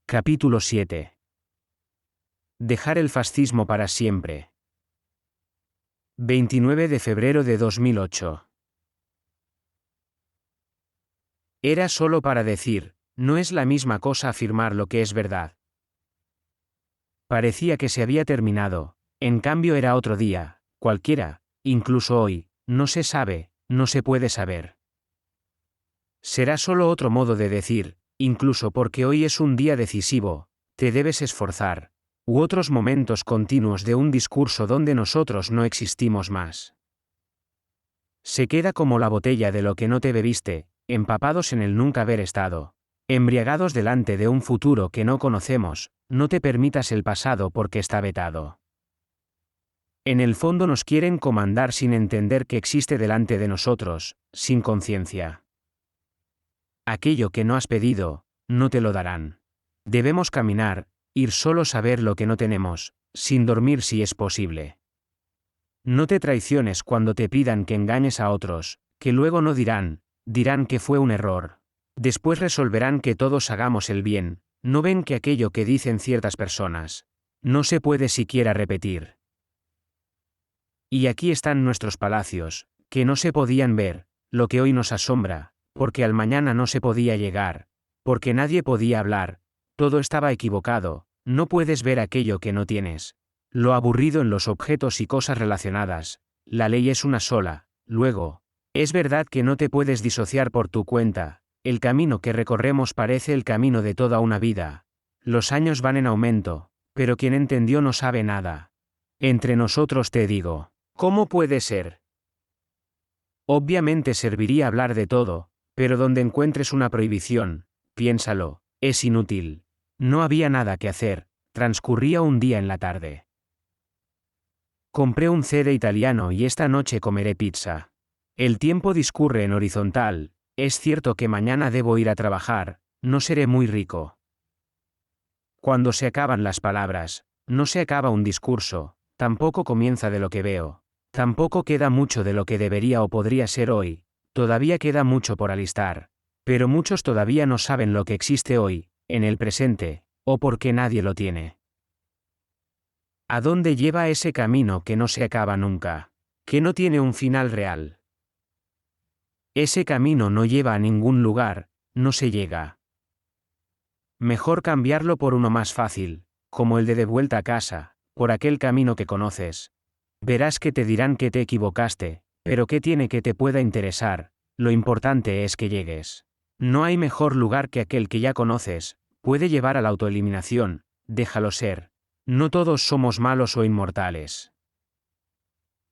Capítulo 7. Dejar el fascismo para siempre. 29 de febrero de 2008. Era solo para decir, no es la misma cosa afirmar lo que es verdad. Parecía que se había terminado, en cambio era otro día, cualquiera, incluso hoy, no se sabe, no se puede saber. Será solo otro modo de decir, incluso porque hoy es un día decisivo, te debes esforzar, u otros momentos continuos de un discurso donde nosotros no existimos más. Se queda como la botella de lo que no te bebiste, empapados en el nunca haber estado, embriagados delante de un futuro que no conocemos, no te permitas el pasado porque está vetado. En el fondo nos quieren comandar sin entender que existe delante de nosotros, sin conciencia. Aquello que no has pedido, no te lo darán. Debemos caminar, ir solo saber lo que no tenemos, sin dormir si es posible. No te traiciones cuando te pidan que engañes a otros, que luego no dirán que fue un error. Después resolverán que todos hagamos el bien, no ven que aquello que dicen ciertas personas, no se puede siquiera repetir. Y aquí están nuestros palacios, que no se podían ver, lo que hoy nos asombra, porque al mañana no se podía llegar, porque nadie podía hablar, todo estaba equivocado, no puedes ver aquello que no tienes. Lo aburrido en los objetos y cosas relacionadas, la ley es una sola, luego, es verdad que no te puedes disociar por tu cuenta, el camino que recorremos parece el camino de toda una vida. Los años van en aumento, pero quien entendió no sabe nada. Entre nosotros te digo, ¿cómo puede ser? Obviamente serviría hablar de todo, pero donde encuentres una prohibición, piénsalo, es inútil. No había nada que hacer, transcurría un día en la tarde. Compré un CD italiano y esta noche comeré pizza. El tiempo discurre en horizontal, es cierto que mañana debo ir a trabajar, no seré muy rico. Cuando se acaban las palabras, no se acaba un discurso, tampoco comienza de lo que veo, tampoco queda mucho de lo que debería o podría ser hoy, todavía queda mucho por alistar, pero muchos todavía no saben lo que existe hoy, en el presente, o porque nadie lo tiene. ¿A dónde lleva ese camino que no se acaba nunca? Que no tiene un final real. Ese camino no lleva a ningún lugar, no se llega. Mejor cambiarlo por uno más fácil, como el de vuelta a casa, por aquel camino que conoces. Verás que te dirán que te equivocaste, pero ¿qué tiene que te pueda interesar? Lo importante es que llegues. No hay mejor lugar que aquel que ya conoces, puede llevar a la autoeliminación, déjalo ser. No todos somos malos o inmortales.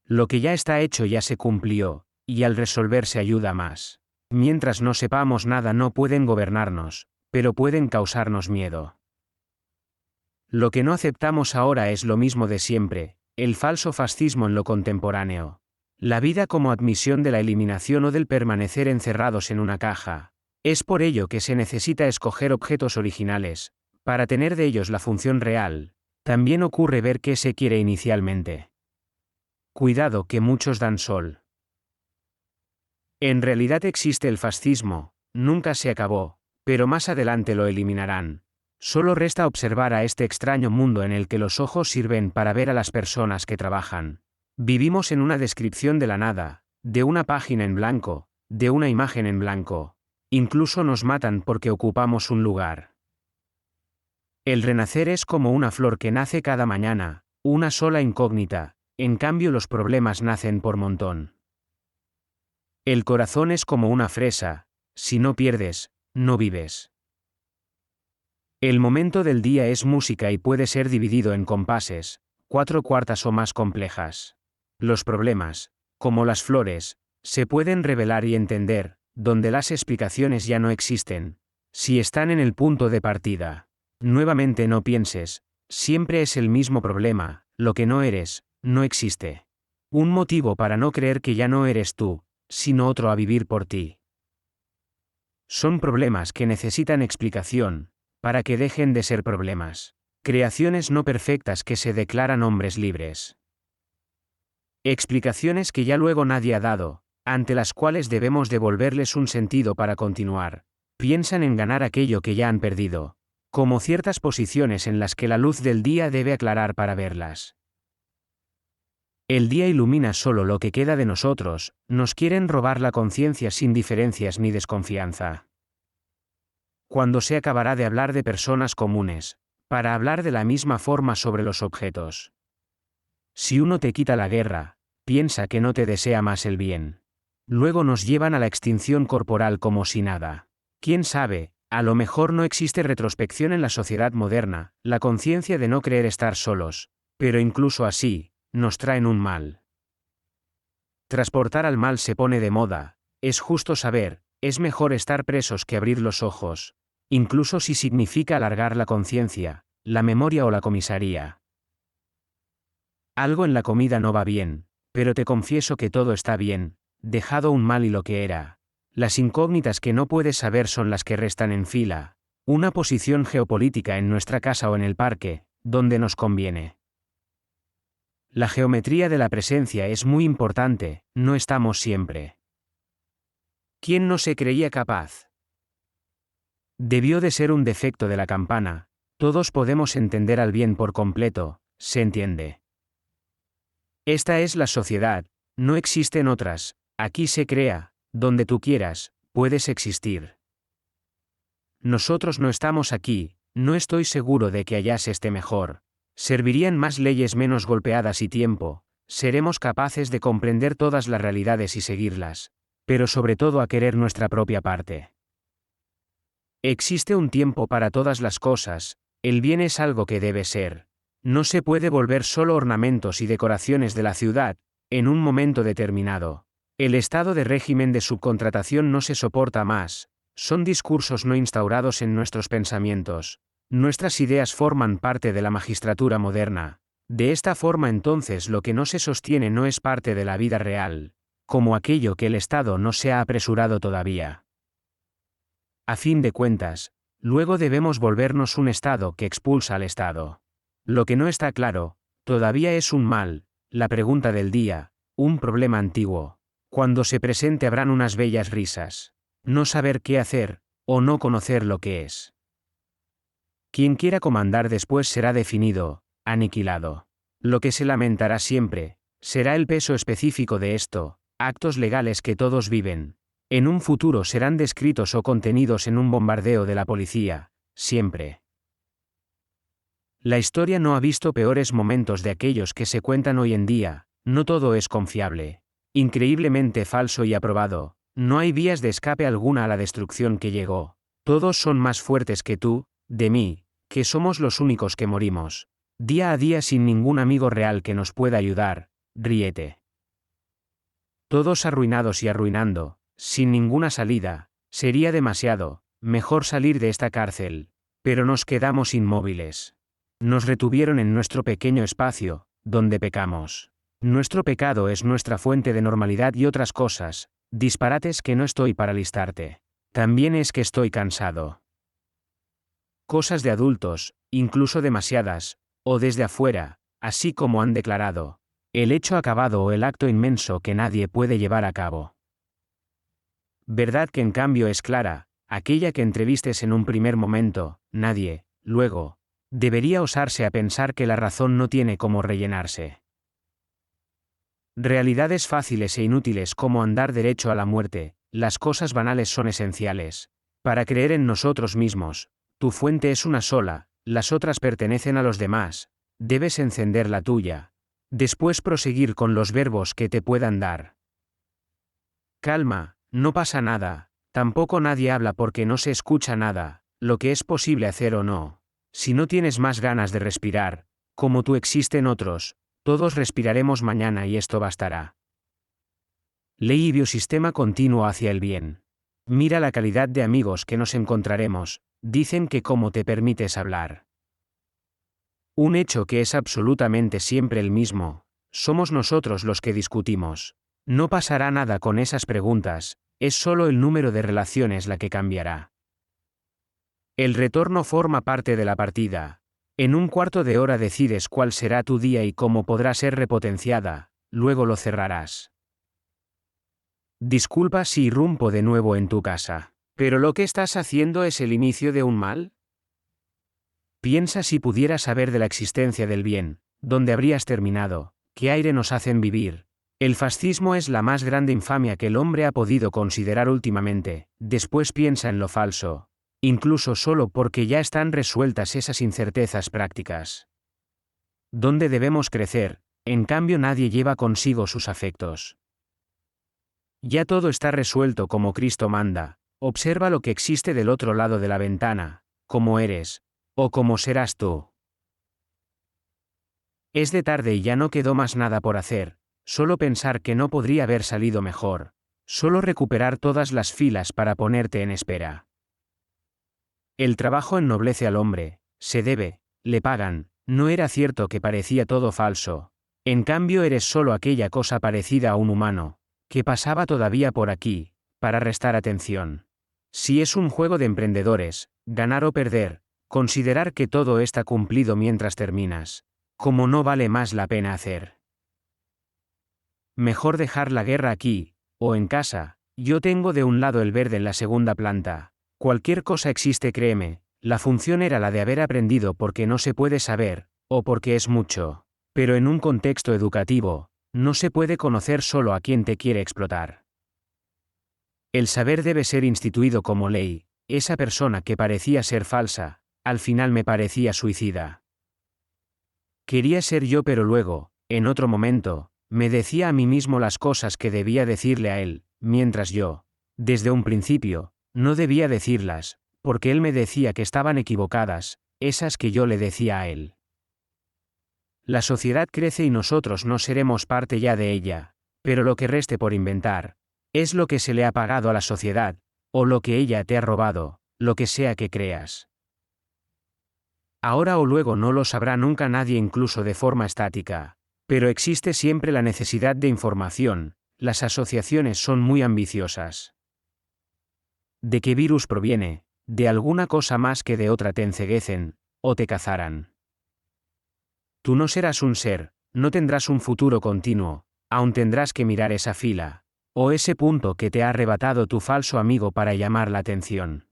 Lo que ya está hecho ya se cumplió, y al resolverse ayuda más. Mientras no sepamos nada no pueden gobernarnos, pero pueden causarnos miedo. Lo que no aceptamos ahora es lo mismo de siempre, el falso fascismo en lo contemporáneo. La vida como admisión de la eliminación o del permanecer encerrados en una caja. Es por ello que se necesita escoger objetos originales, para tener de ellos la función real. También ocurre ver qué se quiere inicialmente. Cuidado que muchos dan sol. En realidad existe el fascismo, nunca se acabó, pero más adelante lo eliminarán. Solo resta observar a este extraño mundo en el que los ojos sirven para ver a las personas que trabajan. Vivimos en una descripción de la nada, de una página en blanco, de una imagen en blanco. Incluso nos matan porque ocupamos un lugar. El renacer es como una flor que nace cada mañana, una sola incógnita, en cambio los problemas nacen por montón. El corazón es como una fresa, si no pierdes, no vives. El momento del día es música y puede ser dividido en compases, 4/4 o más complejas. Los problemas, como las flores, se pueden revelar y entender, donde las explicaciones ya no existen, si están en el punto de partida. Nuevamente no pienses, siempre es el mismo problema, lo que no eres, no existe. Un motivo para no creer que ya no eres tú, sino otro a vivir por ti. Son problemas que necesitan explicación, para que dejen de ser problemas. Creaciones no perfectas que se declaran hombres libres. Explicaciones que ya luego nadie ha dado, ante las cuales debemos devolverles un sentido para continuar. Piensan en ganar aquello que ya han perdido. como ciertas posiciones en las que la luz del día debe aclarar para verlas. El día ilumina solo lo que queda de nosotros, nos quieren robar la conciencia sin diferencias ni desconfianza. Cuando se acabará de hablar de personas comunes, para hablar de la misma forma sobre los objetos. Si uno te quita la guerra, piensa que no te desea más el bien. Luego nos llevan a la extinción corporal como si nada. ¿Quién sabe? A lo mejor no existe retrospección en la sociedad moderna, la conciencia de no creer estar solos, pero incluso así, nos traen un mal. Transportar al mal se pone de moda, es justo saber, es mejor estar presos que abrir los ojos, incluso si significa alargar la conciencia, la memoria o la comisaría. Algo en la comida no va bien, pero te confieso que todo está bien, dejado un mal y lo que era. Las incógnitas que no puedes saber son las que restan en fila, una posición geopolítica en nuestra casa o en el parque, donde nos conviene. La geometría de la presencia es muy importante, no estamos siempre. ¿Quién no se creía capaz? Debió de ser un defecto de la campana, todos podemos entender al bien por completo, se entiende. Esta es la sociedad, no existen otras, aquí se crea, donde tú quieras, puedes existir. Nosotros no estamos aquí, no estoy seguro de que allá se esté mejor. Servirían más leyes menos golpeadas y tiempo, seremos capaces de comprender todas las realidades y seguirlas, pero sobre todo a querer nuestra propia parte. Existe un tiempo para todas las cosas, el bien es algo que debe ser. No se puede volver solo ornamentos y decoraciones de la ciudad, en un momento determinado. El estado de régimen de subcontratación no se soporta más, son discursos no instaurados en nuestros pensamientos. Nuestras ideas forman parte de la magistratura moderna. De esta forma entonces lo que no se sostiene no es parte de la vida real, como aquello que el Estado no se ha apresurado todavía. A fin de cuentas, luego debemos volvernos un Estado que expulsa al Estado. Lo que no está claro, todavía es un mal, la pregunta del día, un problema antiguo. Cuando se presente habrán unas bellas risas. No saber qué hacer, o no conocer lo que es. Quien quiera comandar después será definido, aniquilado. Lo que se lamentará siempre, será el peso específico de esto, actos legales que todos viven. En un futuro serán descritos o contenidos en un bombardeo de la policía, siempre. La historia no ha visto peores momentos de aquellos que se cuentan hoy en día, no todo es confiable. Increíblemente falso y aprobado, no hay vías de escape alguna a la destrucción que llegó. Todos son más fuertes que tú, de mí, que somos los únicos que morimos. Día a día sin ningún amigo real que nos pueda ayudar, ríete. Todos arruinados y arruinando, sin ninguna salida, sería demasiado, mejor salir de esta cárcel. Pero nos quedamos inmóviles. Nos retuvieron en nuestro pequeño espacio, donde pecamos. Nuestro pecado es nuestra fuente de normalidad y otras cosas, disparates que no estoy para listarte. También es que estoy cansado. Cosas de adultos, incluso demasiadas, o desde afuera, así como han declarado. El hecho acabado o el acto inmenso que nadie puede llevar a cabo. Verdad que en cambio es clara, aquella que entrevistes en un primer momento, nadie, luego, debería osarse a pensar que la razón no tiene cómo rellenarse. Realidades fáciles e inútiles como andar derecho a la muerte, las cosas banales son esenciales. Para creer en nosotros mismos, tu fuente es una sola, las otras pertenecen a los demás, debes encender la tuya. Después proseguir con los verbos que te puedan dar. Calma, no pasa nada, tampoco nadie habla porque no se escucha nada, lo que es posible hacer o no. Si no tienes más ganas de respirar, como tú existen otros, todos respiraremos mañana y esto bastará. Ley y biosistema continuo hacia el bien. Mira la calidad de amigos que nos encontraremos, dicen que cómo te permites hablar. Un hecho que es absolutamente siempre el mismo, somos nosotros los que discutimos. No pasará nada con esas preguntas, es solo el número de relaciones la que cambiará. El retorno forma parte de la partida. En un cuarto de hora decides cuál será tu día y cómo podrá ser repotenciada, luego lo cerrarás. Disculpa si irrumpo de nuevo en tu casa, ¿pero lo que estás haciendo es el inicio de un mal? Piensa si pudieras saber de la existencia del bien, ¿dónde habrías terminado? ¿Qué aire nos hacen vivir? El fascismo es la más grande infamia que el hombre ha podido considerar últimamente. Después piensa en lo falso, incluso solo porque ya están resueltas esas incertezas prácticas. ¿Dónde debemos crecer? En cambio nadie lleva consigo sus afectos. Ya todo está resuelto como Cristo manda. Observa lo que existe del otro lado de la ventana, cómo eres, o cómo serás tú. Es de tarde y ya no quedó más nada por hacer, solo pensar que no podría haber salido mejor, solo recuperar todas las filas para ponerte en espera. El trabajo ennoblece al hombre, se debe, le pagan, no era cierto que parecía todo falso. En cambio eres solo aquella cosa parecida a un humano, que pasaba todavía por aquí, para restar atención. Si es un juego de emprendedores, ganar o perder, considerar que todo está cumplido mientras terminas, como no vale más la pena hacer. Mejor dejar la guerra aquí, o en casa, yo tengo de un lado el verde en la segunda planta. Cualquier cosa existe, créeme, la función era la de haber aprendido porque no se puede saber, o porque es mucho. Pero en un contexto educativo, no se puede conocer solo a quien te quiere explotar. El saber debe ser instituido como ley. Esa persona que parecía ser falsa, al final me parecía suicida. Quería ser yo, pero luego, en otro momento, me decía a mí mismo las cosas que debía decirle a él, mientras yo, desde un principio, no debía decirlas, porque él me decía que estaban equivocadas, esas que yo le decía a él. La sociedad crece y nosotros no seremos parte ya de ella, pero lo que reste por inventar, es lo que se le ha pagado a la sociedad, o lo que ella te ha robado, lo que sea que creas. Ahora o luego no lo sabrá nunca nadie, incluso de forma estática, pero existe siempre la necesidad de información, las asociaciones son muy ambiciosas. ¿De qué virus proviene? De alguna cosa más que de otra te enceguecen, o te cazarán. Tú no serás un ser, no tendrás un futuro continuo, aún tendrás que mirar esa fila, o ese punto que te ha arrebatado tu falso amigo para llamar la atención.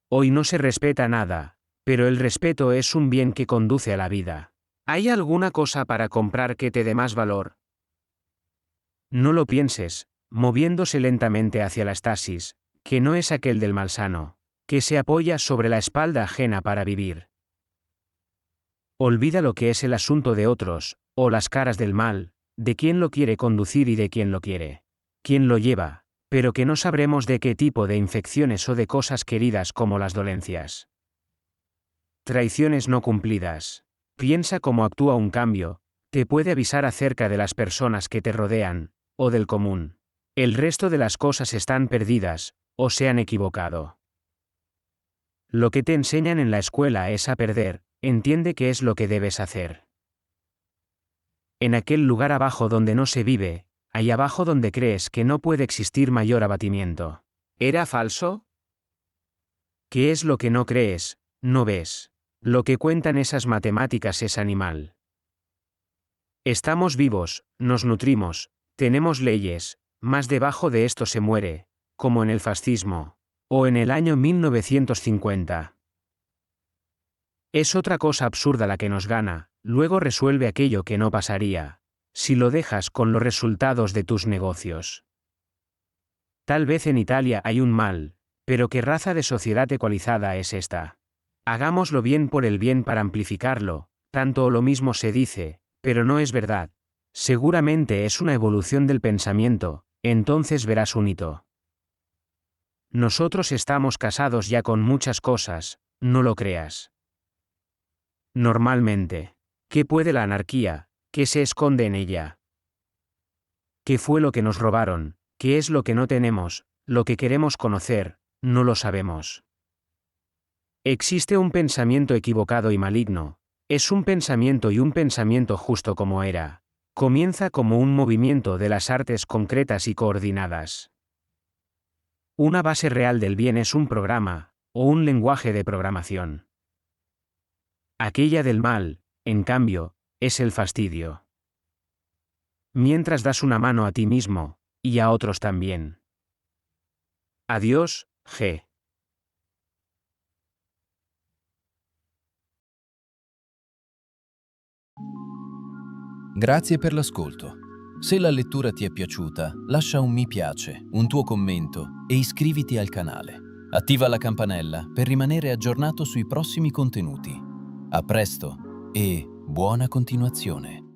Hoy no se respeta nada, pero el respeto es un bien que conduce a la vida. ¿Hay alguna cosa para comprar que te dé más valor? No lo pienses, moviéndose lentamente hacia la estasis, que no es aquel del malsano, que se apoya sobre la espalda ajena para vivir. Olvida lo que es el asunto de otros, o las caras del mal, de quién lo quiere conducir y de quién lo quiere. Quién lo lleva, pero que no sabremos de qué tipo de infecciones o de cosas queridas como las dolencias. Traiciones no cumplidas. Piensa cómo actúa un cambio, te puede avisar acerca de las personas que te rodean, o del común. El resto de las cosas están perdidas, o se han equivocado. Lo que te enseñan en la escuela es a perder, entiende qué es lo que debes hacer. En aquel lugar abajo donde no se vive, ahí abajo donde crees que no puede existir mayor abatimiento. ¿Era falso? ¿Qué es lo que no crees, no ves? Lo que cuentan esas matemáticas es animal. Estamos vivos, nos nutrimos, tenemos leyes, más debajo de esto se muere, como en el fascismo, o en el año 1950. Es otra cosa absurda la que nos gana, luego resuelve aquello que no pasaría, si lo dejas con los resultados de tus negocios. Tal vez en Italia hay un mal, pero ¿qué raza de sociedad ecualizada es esta? Hagámoslo bien por el bien para amplificarlo, tanto o lo mismo se dice, pero no es verdad. Seguramente es una evolución del pensamiento, entonces verás un hito. Nosotros estamos casados ya con muchas cosas, no lo creas. Normalmente. ¿Qué puede la anarquía? ¿Qué se esconde en ella? ¿Qué fue lo que nos robaron? ¿Qué es lo que no tenemos? Lo que queremos conocer, no lo sabemos. Existe un pensamiento equivocado y maligno. Es un pensamiento y un pensamiento justo como era. Comienza como un movimiento de las artes concretas y coordinadas. Una base real del bien es un programa, o un lenguaje de programación. Aquella del mal, en cambio, es el fastidio. Mientras das una mano a ti mismo, y a otros también. Adiós, G. Grazie per l'ascolto. Se la lettura ti è piaciuta, lascia un mi piace, un tuo commento e iscriviti al canale. Attiva la campanella per rimanere aggiornato sui prossimi contenuti. A presto e buona continuazione.